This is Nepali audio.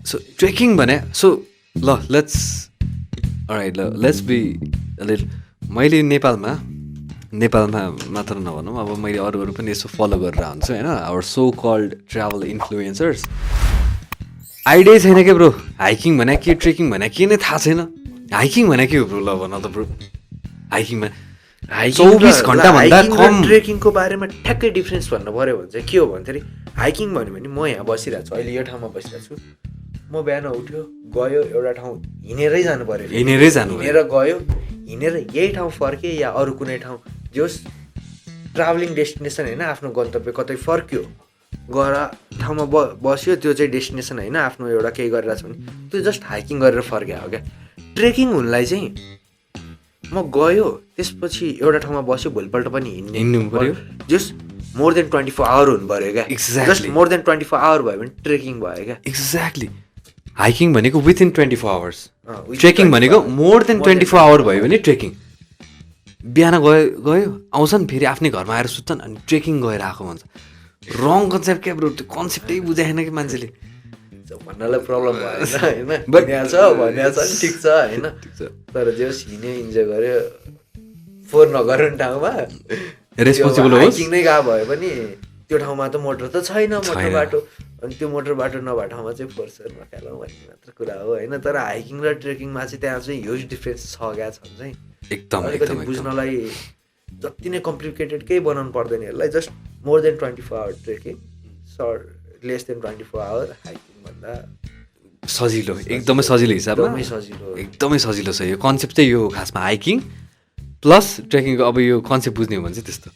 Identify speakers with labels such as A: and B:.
A: सो ट्रेकिङ भने सो ल लेट्स बी मैले नेपालमा मात्र नभनौँ, अब मैले अरूहरू पनि यसो फलो गरेर हुन्छु होइन, our so called travel influencers. Idea छैन क्या ब्रो, हाइकिङ भने के, ट्रेकिङ भने के नै थाहा छैन। हाइकिङ भने के हो ब्रो, ल भन त ब्रो। हाइकिङमा 24 घन्टाभन्दा कम
B: ट्रेकिङको बारेमा ठ्याक्कै डिफ्रेन्स भन्नु पऱ्यो भने चाहिँ के हो भन्दाखेरि हाइकिङ भन्यो भने म यहाँ बसिरहेको छु, अहिले यो ठाउँमा बसिरहेको छु, म बिहान उठ्यो गयो एउटा ठाउँ हिँडेरै जानु पऱ्यो, हिँडेर गयो, हिँडेर यही ठाउँ फर्केँ या अरू कुनै ठाउँ जोस् ट्राभलिङ डेस्टिनेसन होइन, आफ्नो गन्तव्य कतै फर्क्यो गएर ठाउँमा बस्यो, त्यो चाहिँ डेस्टिनेसन होइन, आफ्नो एउटा केही गरिरहेको छ भने त्यो जस्ट हाइकिङ गरेर फर्क्या हो क्या। ट्रेकिङ हुनलाई चाहिँ म गयो त्यसपछि एउटा ठाउँमा बस्यो, भोलिपल्ट पनि
A: हिँड्नु पऱ्यो,
B: जस्ट मोर देन 24 आवर हुनु पऱ्यो क्या। जस्ट मोर देन 24 आवर भयो भने ट्रेकिङ भयो क्या।
A: एक्ज्याक्टली। हाइकिङ भनेको विथिन 24 आवर्स, ट्रेकिङ भनेको मोर देन 24 आवर भयो भने ट्रेकिङ। बिहान गयो आउँछन्, फेरि आफ्नै घरमा आएर सुत्छन्, अनि ट्रेकिङ गएर आएको भन्छ। रङ कन्सेप्ट क्या ब्रो, त्यो कन्सेप्टै बुझाएन कि मान्छेले।
B: भन्नलाई प्रब्लम भएन होइन, भनिया छ नि ठिक छ होइन, तर जे होस् हिँड्यो, इन्जोय गर्यो, फोहोर नगर्नु ठाउँमा,
A: रेस्पोन्सिबल होस्।
B: हाइकिङ नै गएको भए पनि त्यो ठाउँमा त मोटर त छैन, मोटर बाटो, अनि त्यो मोटर बाटो नभए ठाउँमा चाहिँ फोहोर नखालौँ भन्ने मात्र कुरा हो होइन। तर हाइकिङ र ट्रेकिङमा चाहिँ त्यहाँ चाहिँ ह्युज डिफ्रेन्स छ क्या, छ चाहिँ
A: एकदम
B: अलिकति बुझ्नलाई जति नै कम्प्लिकेटेड केही बनाउनु पर्दैन यसलाई, just more than 24 hour trekking, less than 24 hour hiking भन्दा
A: सजिलो, एकदमै सजिलो हिसाबमा एकदमै सजिलो छ यो कन्सेप्ट चाहिँ। यो खासमा हाइकिङ प्लस ट्रेकिङको अब यो कन्सेप्ट बुझ्ने हो भने चाहिँ त्यस्तो